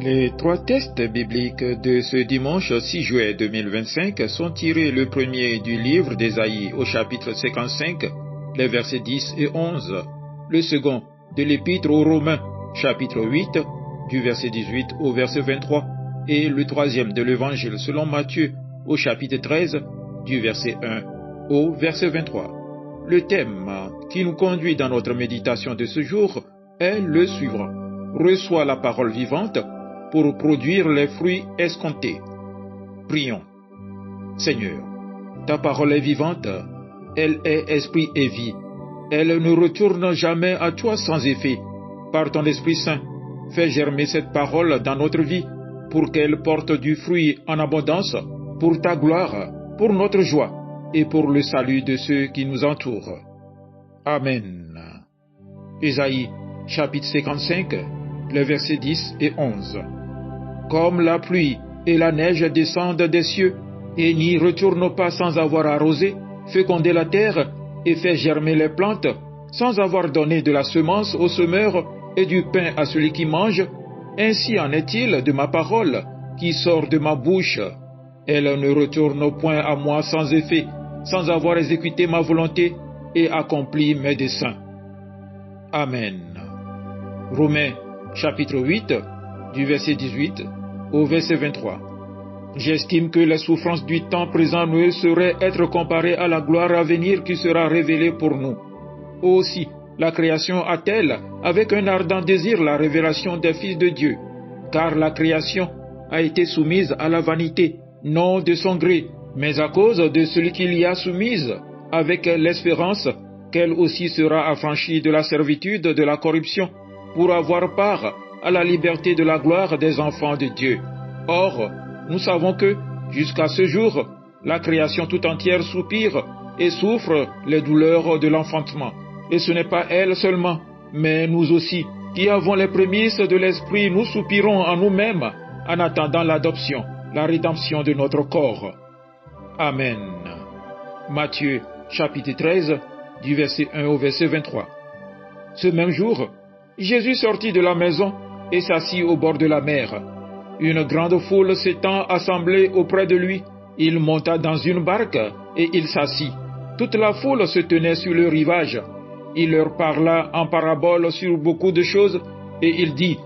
Les trois textes bibliques de ce dimanche 6 juillet 2025 sont tirés le premier du livre d'Ésaïe au chapitre 55, les versets 10 et 11, le second de l'épître aux Romains, chapitre 8, du verset 18 au verset 23, et le troisième de l'évangile selon Matthieu au chapitre 13, du verset 1 au verset 23. Le thème qui nous conduit dans notre méditation de ce jour est le suivant: reçois la parole vivante pour produire les fruits escomptés. Prions. Seigneur, ta parole est vivante, elle est esprit et vie. Elle ne retourne jamais à toi sans effet. Par ton Esprit Saint, fais germer cette parole dans notre vie pour qu'elle porte du fruit en abondance pour ta gloire, pour notre joie et pour le salut de ceux qui nous entourent. Amen. Ésaïe, chapitre 55, les versets 10 et 11. Comme la pluie et la neige descendent des cieux et n'y retournent pas sans avoir arrosé, fécondé la terre et fait germer les plantes, sans avoir donné de la semence au semeur et du pain à celui qui mange, ainsi en est-il de ma parole qui sort de ma bouche. Elle ne retourne point à moi sans effet, sans avoir exécuté ma volonté et accompli mes desseins. Amen. Romains chapitre 8, du verset 18 au verset 23. J'estime que les souffrances du temps présent ne sauraient être comparées à la gloire à venir qui sera révélée pour nous. Aussi, la création a-t-elle avec un ardent désir la révélation des fils de Dieu, car la création a été soumise à la vanité, non de son gré, mais à cause de celui qui l'y a soumise, avec l'espérance qu'elle aussi sera affranchie de la servitude de la corruption, pour avoir part à la liberté de la gloire des enfants de Dieu. Or, nous savons que, jusqu'à ce jour, la création tout entière soupire et souffre les douleurs de l'enfantement. Et ce n'est pas elle seulement, mais nous aussi, qui avons les prémices de l'Esprit, nous soupirons en nous-mêmes en attendant l'adoption, la rédemption de notre corps. Amen. Matthieu, chapitre 13, du verset 1 au verset 23. Ce même jour, Jésus sortit de la maison et s'assit au bord de la mer. Une grande foule s'étant assemblée auprès de lui, il monta dans une barque et il s'assit. Toute la foule se tenait sur le rivage. Il leur parla en parabole sur beaucoup de choses et il dit: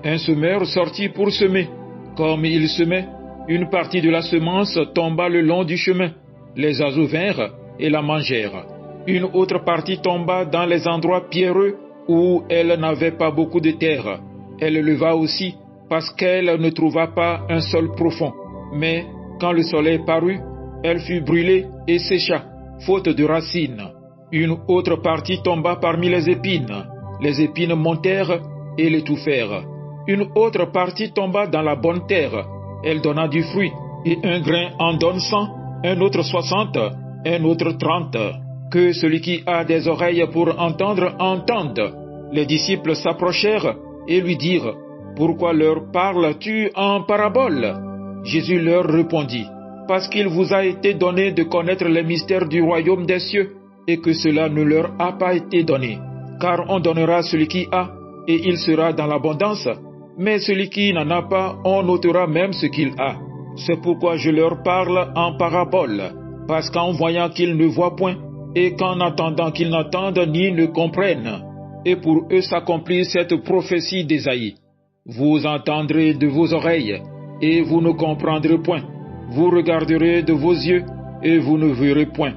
un semeur sortit pour semer. Comme il semait, une partie de la semence tomba le long du chemin. Les oiseaux vinrent et la mangèrent. Une autre partie tomba dans les endroits pierreux où elle n'avait pas beaucoup de terre. Elle leva aussi parce qu'elle ne trouva pas un sol profond. Mais quand le soleil parut, elle fut brûlée et sécha, faute de racines. Une autre partie tomba parmi les épines. Les épines montèrent et l'étouffèrent. Une autre partie tomba dans la bonne terre. Elle donna du fruit, et un grain en donne 100, un autre 60, un autre 30. Que celui qui a des oreilles pour entendre, entende. Les disciples s'approchèrent et lui dirent: pourquoi leur parles-tu en parabole? Jésus leur répondit: parce qu'il vous a été donné de connaître les mystères du royaume des cieux, et que cela ne leur a pas été donné. Car on donnera à celui qui a, et il sera dans l'abondance, mais celui qui n'en a pas, on ôtera même ce qu'il a. C'est pourquoi je leur parle en parabole, parce qu'en voyant qu'ils ne voient point, et qu'en entendant qu'ils n'entendent ni ne comprennent, et pour eux s'accomplit cette prophétie d'Ésaïe. Vous entendrez de vos oreilles, et vous ne comprendrez point. Vous regarderez de vos yeux, et vous ne verrez point.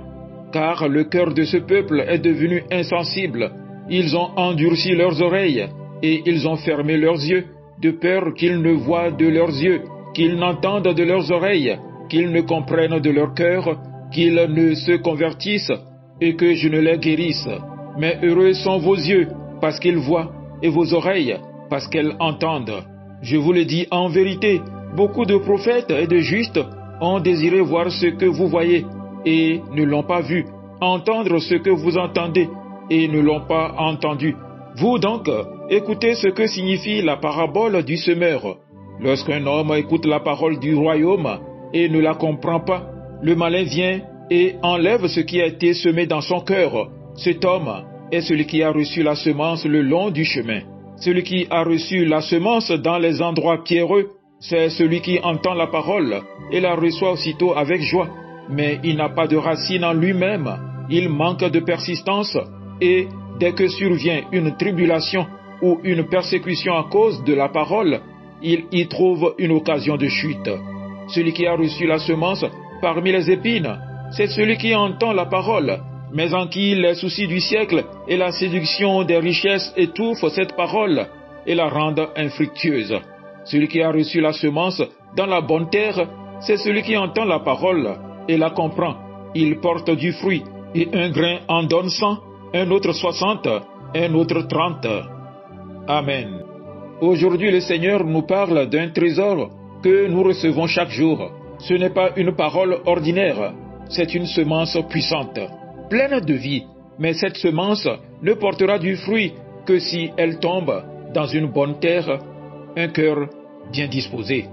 Car le cœur de ce peuple est devenu insensible. Ils ont endurci leurs oreilles, et ils ont fermé leurs yeux, de peur qu'ils ne voient de leurs yeux, qu'ils n'entendent de leurs oreilles, qu'ils ne comprennent de leur cœur, qu'ils ne se convertissent, et que je ne les guérisse. Mais heureux sont vos yeux, parce qu'ils voient, et vos oreilles, parce qu'elles entendent. Je vous le dis en vérité, beaucoup de prophètes et de justes ont désiré voir ce que vous voyez, et ne l'ont pas vu, entendre ce que vous entendez, et ne l'ont pas entendu. Vous donc, écoutez ce que signifie la parabole du semeur. Lorsqu'un homme écoute la parole du royaume, et ne la comprend pas, le malin vient et enlève ce qui a été semé dans son cœur. Cet homme est celui qui a reçu la semence le long du chemin. Celui qui a reçu la semence dans les endroits pierreux, c'est celui qui entend la parole et la reçoit aussitôt avec joie. Mais il n'a pas de racine en lui-même, il manque de persistance et dès que survient une tribulation ou une persécution à cause de la parole, il y trouve une occasion de chute. Celui qui a reçu la semence parmi les épines, c'est celui qui entend la parole, mais en qui les soucis du siècle et la séduction des richesses étouffent cette parole et la rendent infructueuse. Celui qui a reçu la semence dans la bonne terre, c'est celui qui entend la parole et la comprend. Il porte du fruit, et un grain en donne 100, un autre 60, un autre 30. Amen. Aujourd'hui, le Seigneur nous parle d'un trésor que nous recevons chaque jour. Ce n'est pas une parole ordinaire, c'est une semence puissante, pleine de vie. Mais cette semence ne portera du fruit que si elle tombe dans une bonne terre, un cœur bien disposé.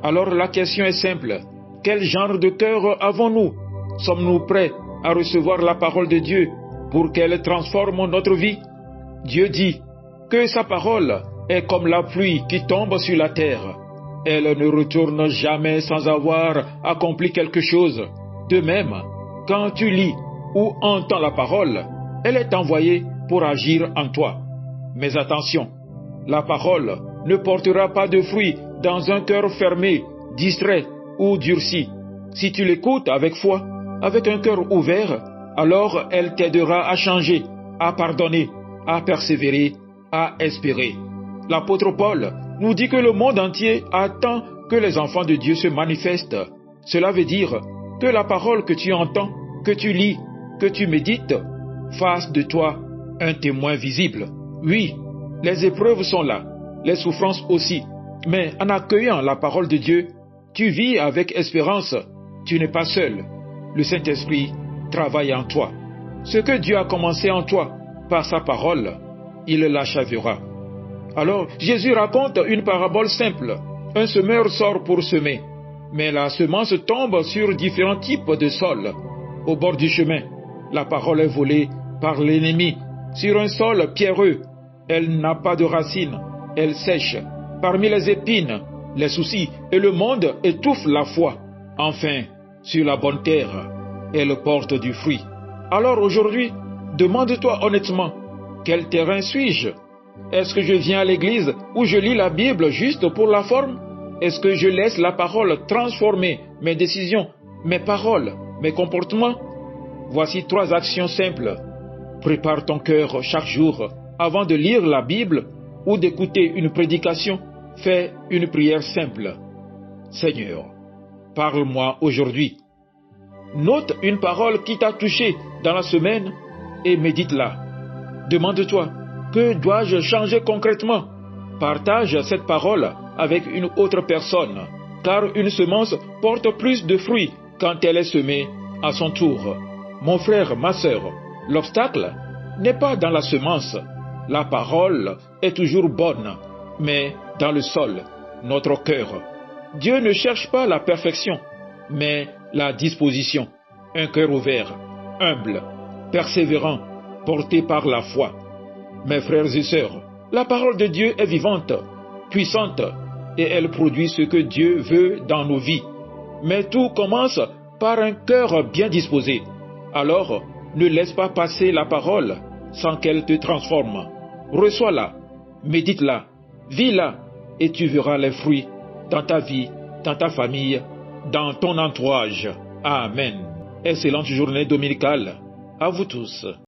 Alors la question est simple. Quel genre de cœur avons-nous? Sommes-nous prêts à recevoir la parole de Dieu pour qu'elle transforme notre vie? Dieu dit que sa parole est comme la pluie qui tombe sur la terre. Elle ne retourne jamais sans avoir accompli quelque chose. De même, quand tu lis ou entends la parole, elle est envoyée pour agir en toi. Mais attention, la parole ne portera pas de fruit dans un cœur fermé, distrait ou durci. Si tu l'écoutes avec foi, avec un cœur ouvert, alors elle t'aidera à changer, à pardonner, à persévérer, à espérer. L'apôtre Paul nous dit que le monde entier attend que les enfants de Dieu se manifestent. Cela veut dire que la parole que tu entends, que tu lis, que tu médites, fasse de toi un témoin visible. Oui, les épreuves sont là, les souffrances aussi, mais en accueillant la parole de Dieu, tu vis avec espérance, tu n'es pas seul. Le Saint-Esprit travaille en toi. Ce que Dieu a commencé en toi par sa parole, il l'achèvera. Alors, Jésus raconte une parabole simple. Un semeur sort pour semer, mais la semence tombe sur différents types de sols. Au bord du chemin, la parole est volée par l'ennemi. Sur un sol pierreux, elle n'a pas de racines, elle sèche. Parmi les épines, les soucis et le monde étouffent la foi. Enfin, sur la bonne terre, elle porte du fruit. Alors aujourd'hui, demande-toi honnêtement, quel terrain suis-je? Est-ce que je viens à l'église ou je lis la Bible juste pour la forme? Est-ce que je laisse la parole transformer mes décisions, mes paroles, mes comportements? Voici 3 actions simples. Prépare ton cœur chaque jour avant de lire la Bible ou d'écouter une prédication. Fais une prière simple. Seigneur, parle-moi aujourd'hui. Note une parole qui t'a touché dans la semaine et médite-la. Demande-toi, que dois-je changer concrètement? Partage cette parole avec une autre personne, car une semence porte plus de fruits quand elle est semée à son tour. Mon frère, ma sœur, l'obstacle n'est pas dans la semence. La parole est toujours bonne, mais dans le sol, notre cœur. Dieu ne cherche pas la perfection, mais la disposition. Un cœur ouvert, humble, persévérant, porté par la foi. Mes frères et sœurs, la parole de Dieu est vivante, puissante, et elle produit ce que Dieu veut dans nos vies. Mais tout commence par un cœur bien disposé. Alors, ne laisse pas passer la parole sans qu'elle te transforme. Reçois-la, médite-la, vis-la, et tu verras les fruits dans ta vie, dans ta famille, dans ton entourage. Amen. Excellente journée dominicale à vous tous.